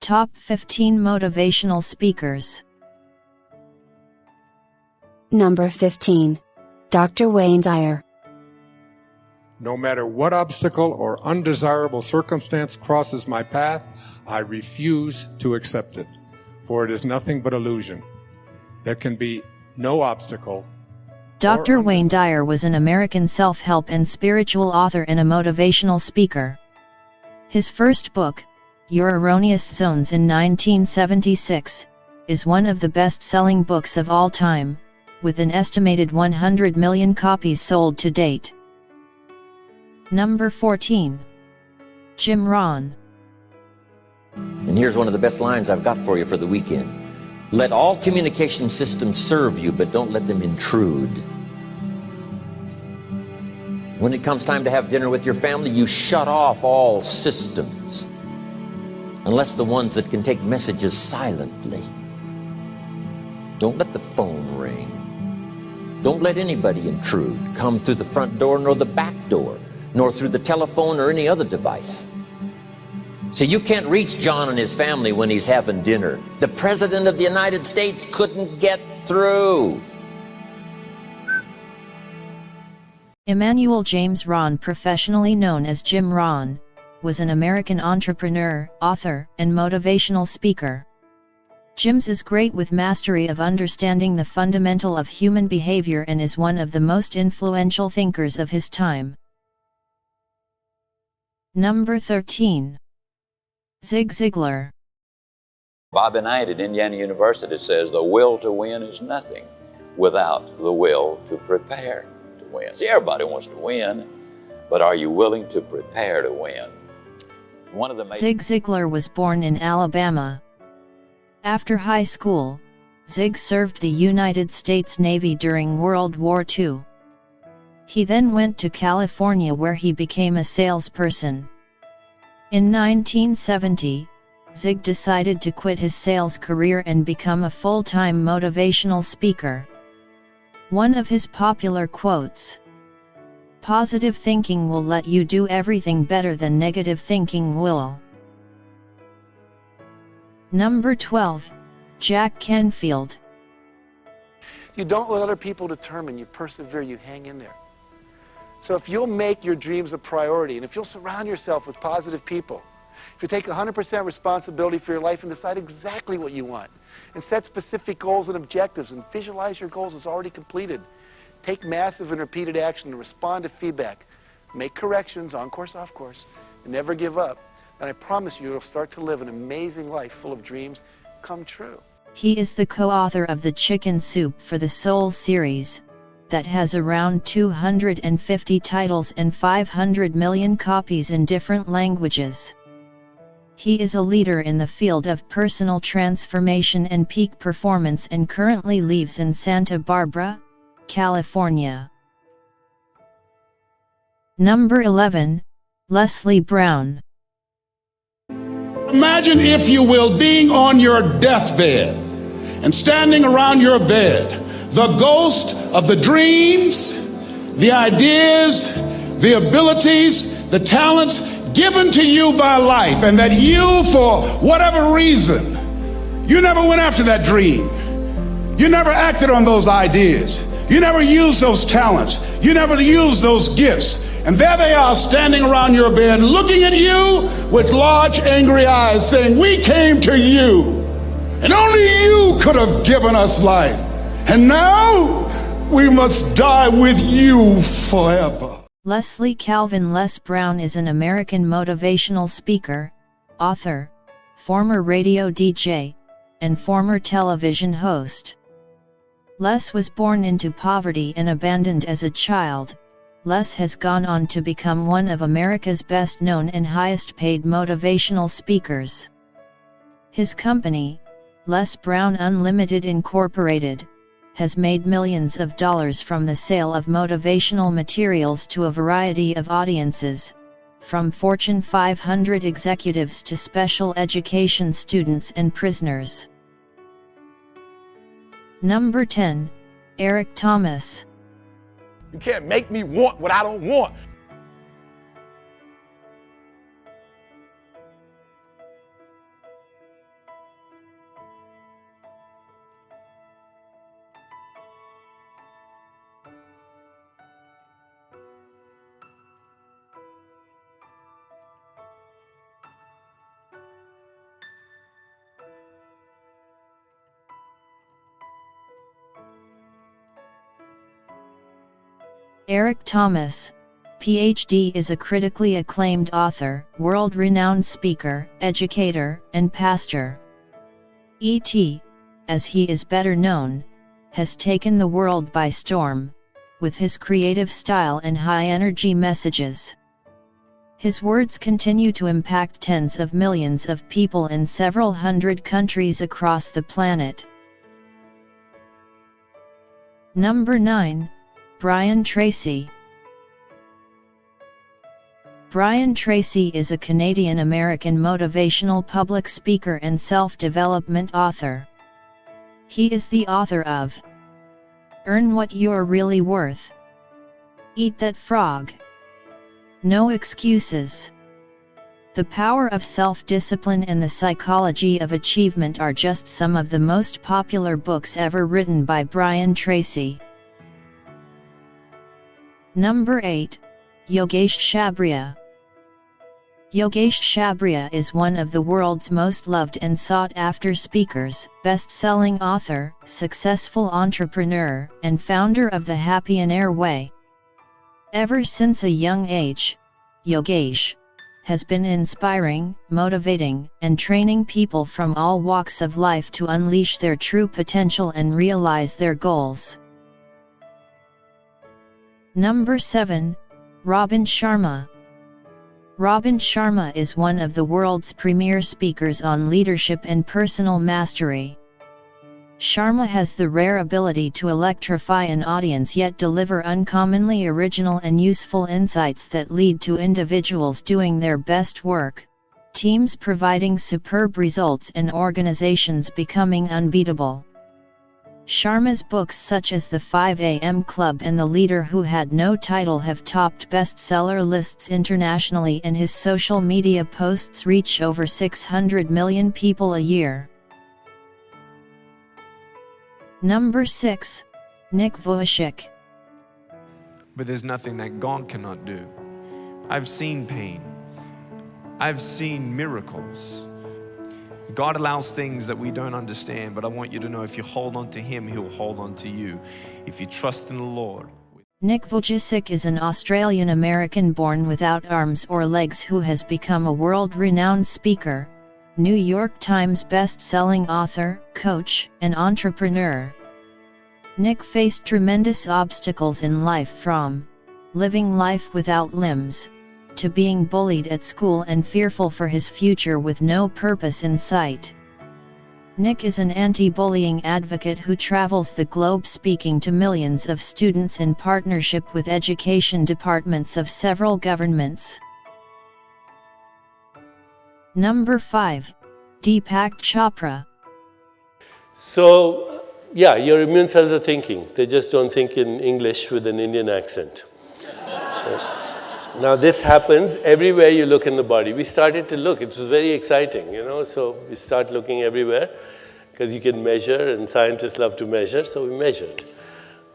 Top 15 Motivational Speakers. Number 15. Dr. Wayne Dyer. No matter what obstacle or undesirable circumstance crosses my path, I refuse to accept it, for it is nothing but illusion. There can be no obstacle. Dr. Wayne Dyer was an American self-help and spiritual author and a motivational speaker. His first book, Your Erroneous Zones in 1976, is one of the best-selling books of all time, with an estimated 100 million copies sold to date. Number 14. Jim Rohn. And here's one of the best lines I've got for you for the weekend. Let all communication systems serve you, but don't let them intrude. When it comes time to have dinner with your family, you shut off all systems, unless the ones that can take messages silently. Don't let the phone ring. Don't let anybody intrude, come through the front door nor the back door, nor through the telephone or any other device. So you can't reach John and his family when he's having dinner. The President of the United States couldn't get through. Emmanuel James Rohn, professionally known as Jim Rohn, was an American entrepreneur, author, and motivational speaker. Jim's is great with mastery of understanding the fundamental of human behavior and is one of the most influential thinkers of his time. Number 13. Zig Ziglar. Bobby Knight at Indiana University says the will to win is nothing without the will to prepare to win. See, everybody wants to win, but are you willing to prepare to win? Zig Ziglar was born in Alabama. After high school, Zig served the United States Navy during World War II. He then went to California where he became a salesperson. In 1970, Zig decided to quit his sales career and become a full-time motivational speaker. One of his popular quotes: "Positive thinking will let you do everything better than negative thinking will." Number 12. Jack Canfield. You don't let other people determine, you persevere, you hang in there. So if you'll make your dreams a priority, and if you'll surround yourself with positive people, if you take 100% responsibility for your life and decide exactly what you want, and set specific goals and objectives, and visualize your goals as already completed, take massive and repeated action and respond to feedback, make corrections, on course, off course, and never give up, and I promise you, you'll start to live an amazing life full of dreams come true. He is the co-author of the Chicken Soup for the Soul series, that has around 250 titles and 500 million copies in different languages. He is a leader in the field of personal transformation and peak performance and currently lives in Santa Barbara, California. Number 11. Leslie Brown. Imagine, if you will, being on your deathbed and standing around your bed, the ghost of the dreams, the ideas, the abilities, the talents given to you by life, and that you, for whatever reason, you never went after that dream. You never acted on those ideas. You never used those talents. You never used those gifts. And there they are standing around your bed looking at you with large angry eyes saying, "We came to you, and only you could have given us life. And now we must die with you forever." Leslie Calvin Les Brown is an American motivational speaker, author, former radio DJ, and former television host. Les was born into poverty and abandoned as a child. Les has gone on to become one of America's best-known and highest-paid motivational speakers. His company, Les Brown Unlimited Incorporated, has made millions of dollars from the sale of motivational materials to a variety of audiences, from Fortune 500 executives to special education students and prisoners. Number 10. Eric Thomas. You can't make me want what I don't want. Eric Thomas, Ph.D. is a critically acclaimed author, world-renowned speaker, educator, and pastor. E.T., as he is better known, has taken the world by storm, with his creative style and high-energy messages. His words continue to impact tens of millions of people in several hundred countries across the planet. Number 9. Brian Tracy. Brian Tracy is a Canadian-American motivational public speaker and self-development author. He is the author of Earn What You're Really Worth, Eat That Frog, No Excuses, The Power of Self-Discipline and The Psychology of Achievement are just some of the most popular books ever written by Brian Tracy. Number 8. Yogesh CHABRIA. Yogesh CHABRIA is one of the world's most loved and sought-after speakers, best-selling author, successful entrepreneur, and founder of the Happy and Air Way. Ever since a young age, Yogesh has been inspiring, motivating, and training people from all walks of life to unleash their true potential and realize their goals. Number 7. Robin Sharma. Robin Sharma is one of the world's premier speakers on leadership and personal mastery. Sharma has the rare ability to electrify an audience yet deliver uncommonly original and useful insights that lead to individuals doing their best work, teams providing superb results, and organizations becoming unbeatable. Sharma's books such as The 5 A.M. Club and The Leader Who Had No Title have topped bestseller lists internationally, and his social media posts reach over 600 million people a year. Number 6. Nick Vujicic. But there's nothing that God cannot do. I've seen pain. I've seen miracles. God allows things that we don't understand, but I want you to know if you hold on to Him, He'll hold on to you. If you trust in the Lord. Nick Vujicic is an Australian-American born without arms or legs who has become a world-renowned speaker, New York Times best-selling author, coach, and entrepreneur. Nick faced tremendous obstacles in life, from living life without limbs, to being bullied at school and fearful for his future with no purpose in sight. Nick is an anti-bullying advocate who travels the globe speaking to millions of students in partnership with education departments of several governments. Number 5. Deepak Chopra. So, yeah, your immune cells are thinking. They just don't think in English with an Indian accent. Now this happens everywhere you look in the body. We started to look, it was very exciting, so we start looking everywhere because you can measure and scientists love to measure, so we measured.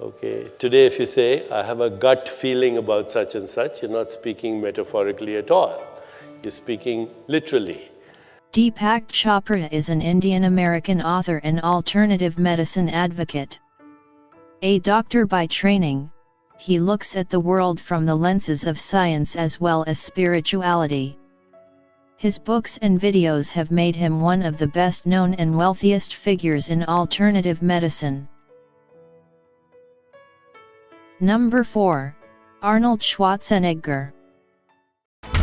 Okay, today if you say, I have a gut feeling about such and such, you're not speaking metaphorically at all. You're speaking literally. Deepak Chopra is an Indian-American author and alternative medicine advocate. A doctor by training, he looks at the world from the lenses of science as well as spirituality. His books and videos have made him one of the best-known and wealthiest figures in alternative medicine. Number 4. Arnold Schwarzenegger.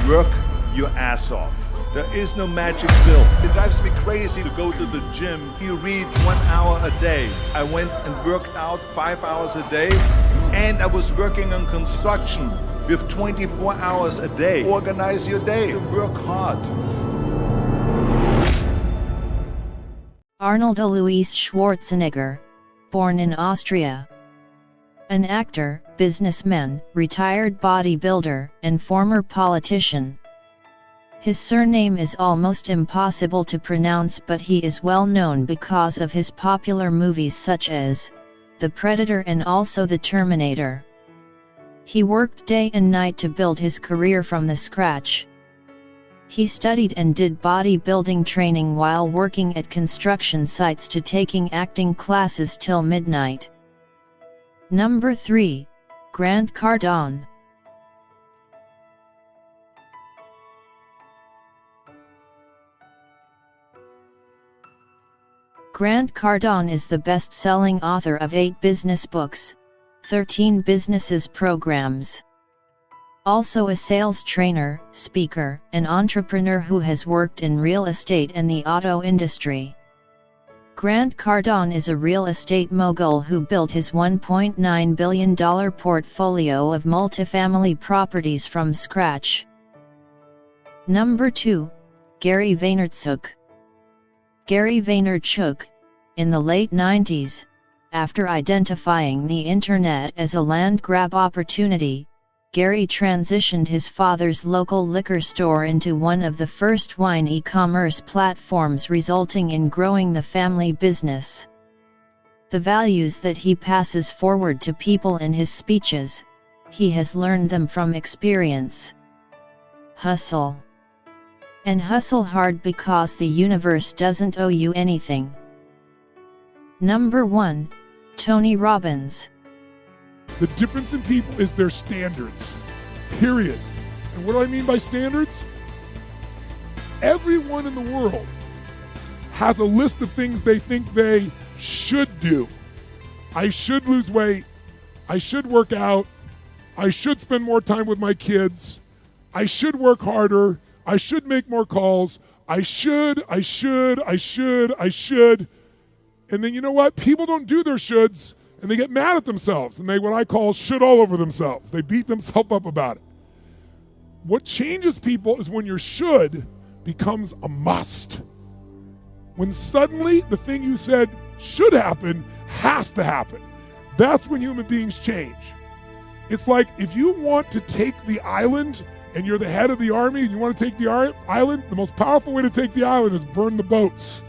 Work your ass off. There is no magic pill. It drives me crazy to go to the gym. You read 1 hour a day. I went and worked out 5 hours a day, and I was working on construction with 24 hours a day. Organize your day. Work hard. Arnold Alois Schwarzenegger, born in Austria. An actor, businessman, retired bodybuilder, and former politician. His surname is almost impossible to pronounce, but he is well known because of his popular movies such as The Predator and also The Terminator. He worked day and night to build his career from the scratch. He studied and did bodybuilding training while working at construction sites to taking acting classes till midnight. Number 3. Grant Cardone. Grant Cardone is the best-selling author of 8 business books, 13 businesses programs. Also a sales trainer, speaker, and entrepreneur who has worked in real estate and the auto industry. Grant Cardone is a real estate mogul who built his $1.9 billion portfolio of multifamily properties from scratch. Number 2. Gary Vaynerchuk. Gary Vaynerchuk, in the late 90s, after identifying the internet as a land grab opportunity, Gary transitioned his father's local liquor store into one of the first wine e-commerce platforms, resulting in growing the family business. The values that he passes forward to people in his speeches, he has learned them from experience. Hustle. And hustle hard because the universe doesn't owe you anything. Number 1. Tony Robbins. The difference in people is their standards, period. And what do I mean by standards? Everyone in the world has a list of things they think they should do. I should lose weight. I should work out. I should spend more time with my kids. I should work harder. I should make more calls. I should. And then you know what? People don't do their shoulds, and they get mad at themselves, and they what I call should all over themselves. They beat themselves up about it. What changes people is when your should becomes a must. When suddenly the thing you said should happen has to happen. That's when human beings change. It's like if you want to take the island and you're the head of the army and you want to take the island, the most powerful way to take the island is burn the boats.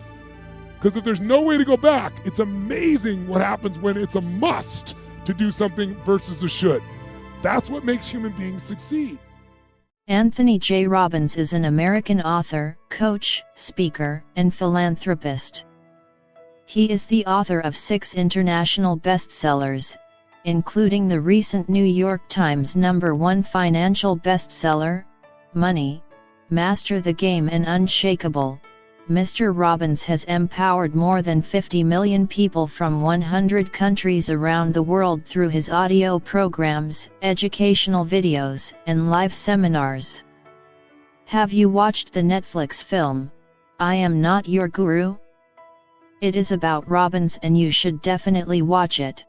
Because if there's no way to go back, it's amazing what happens when it's a must to do something versus a should. That's what makes human beings succeed. Anthony J. Robbins is an American author, coach, speaker, and philanthropist. He is the author of 6 international bestsellers, including the recent New York Times #1 financial bestseller, Money, Master the Game and Unshakable. Mr. Robbins has empowered more than 50 million people from 100 countries around the world through his audio programs, educational videos, and live seminars. Have you watched the Netflix film, I Am Not Your Guru? It is about Robbins and you should definitely watch it.